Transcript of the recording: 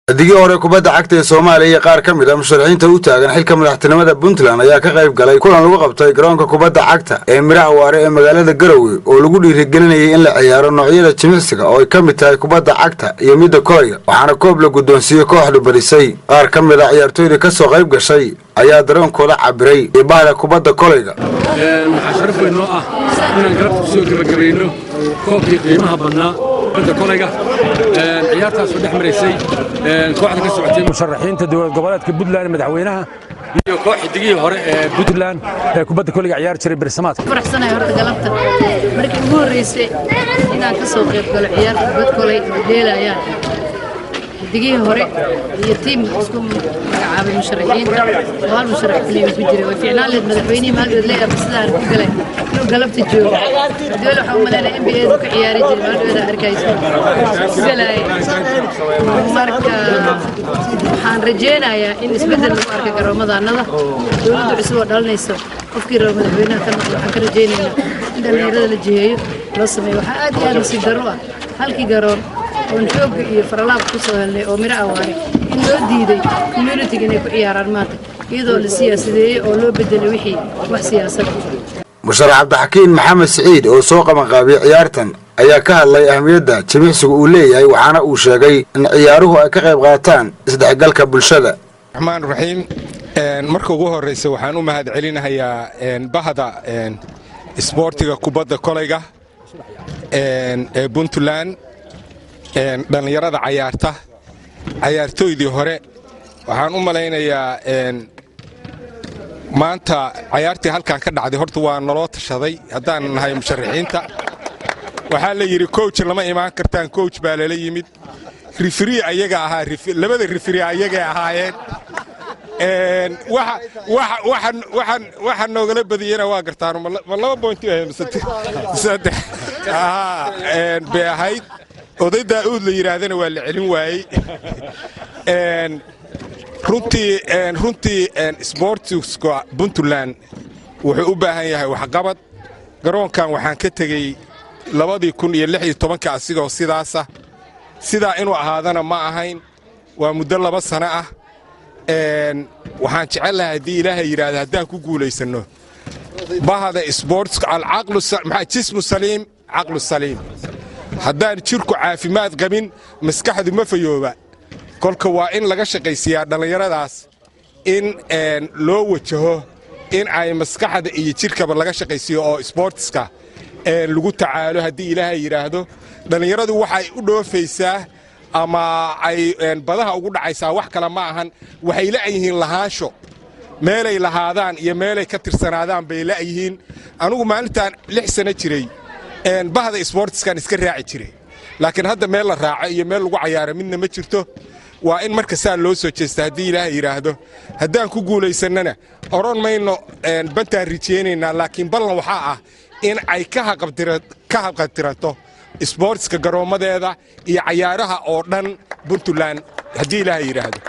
Haddii hore kubadda cagta ee Soomaaliya qaar ka mid ah musharaxiinta u taagan xilka madaxtinimada Puntland ayaa ka qayb galay kulan lagu qabtay garoonka kubadda cagta ee Miraha Waare ee magaalada Garowe oo lagu dhiirigelinayay in la ciyaaro noocyada jimicsiga oo ay ka mid tahay kubadda cagta iyo midda kolayga waxaana koob la guddoonsiiyay kooxdu barisay qaar ka mid ah ciyaartooyda ka soo qayb gashay ayaa dareenkooda cabiray bahda kubadda kolayga waxa sharaf weyn oo ah inaan galabta soo gabagabayno koobkii qiimaha badnaa kubadda kolayga ciyaartaas oo dhex mareysay kooxda ka socotay musharaxiinta dowlad goboleedka Puntland madaxweynaha iyo kooxdigii hore ee Puntland ee kubadda kolayga ciyaar jiray Bersamaadka faraxsanahay horta galabta markii ugu horeysay inaan ka soo qayb galo ciyaarta kubadda kolayga oo dheelayaan digii hore iyo tiim isku magacaabay musharaxiinta oo hal musharax kaliya ku jiray way fiicnaan leed madaxweynaha maalmood leeyahay sidaan ku galay inuu galabta joogo dawladda waxa uu maleeyahay NBA ku ciyaari jiray maalmood arkayso galay marka waxaan rajeynayaa in isbedel lagu arko garoomadaanada dawladdu cusub oo dhalinayso qofkii rabo madaxweynaha ka noqdo waxaan ka rajeynaynaa in dhalinyarada la jiheeyo loo sameeyo waxa aad iyo aad nasiib darro ah halkii garoon oo xoog iyo faralaab ku soo helnay oo Miraha Waare in loo diiday community inay ku ciyaaraan maanta iyadoo la siyaasadeeyay oo loo bedelay wixii wax siyaasad musharax Cabdixakiin Maxamed Saciid oo soo qaban qaabiyay ciyaartan ayaa ka hadlay ahmiyadda jimicsigu uu leeyahay waxaana uu sheegay in ciyaaruhu ay ka qayb qaataan isdhexgalka bulshada Rahmaan Rahiim marka ugu horeysa waxaan u mahad celinayaa bahda isboortiga kubadda kolayga ee Puntland dhalinyarada ciyaartooydii hore waxaan u malaynayaa maanta ciyaartii halkan ka dhacday horta waa naloo tashaday haddaan nahay musharaxiinta waxaa la yidhi coach lama imaan kartaan coach baa lala yimid referee ayaga ahaa labada referee ayagay ahaayeen waxa noogala badiyana waa gartaan ma 2 point saddex bay ahayd oday Daa'uud la yiraahdana waa la celin waayay runtii sportska Puntland wuxuu u baahan yahay waxqabad garoonkan waxaan ka tagay 2016 asigoo sidaa inuu ahaadana ma ahayn waa muddo 2 sano ah waxaan jecelahay haddii Ilaahay yiraahdo haddaan ku guuleysano bahda sportska jismu saliim aqlu saliim haddaan jirku caafimaad qabin maskaxdu ma fayooba kolka waa in laga shaqaysiyaa dhalinyaradaas in loo wajaho in ay maskaxda iyo jirkaba laga shaqaysiyo oo sportska lagu tacaalo haddii Ilaahay yiraahdo dhalinyaradu waxay u dhoofaysaa ama ay badaha ugu dhacaysaa wax kale ma ahan waxay laayihiin lahaansho meelay lahaadaan iyo meelay ka tirsanaadaan bay laayihiin anigu maalintan 6 sano jiray bahda sportskan iska raaci jiray laakiin hadda meel la raaco iyo meel lagu ciyaaro midna ma jirto waa in marka saa loo soo jeestaa haddii Ilaahay yiraahdo haddaan ku guuleysanana oran mayno bantaan rijeynayna laakiin ballan waxa ah in ay ka haqabtirato sportska garoomadeeda iyo ciyaaraha oo dhan Puntland haddii Ilaahay yiraahdo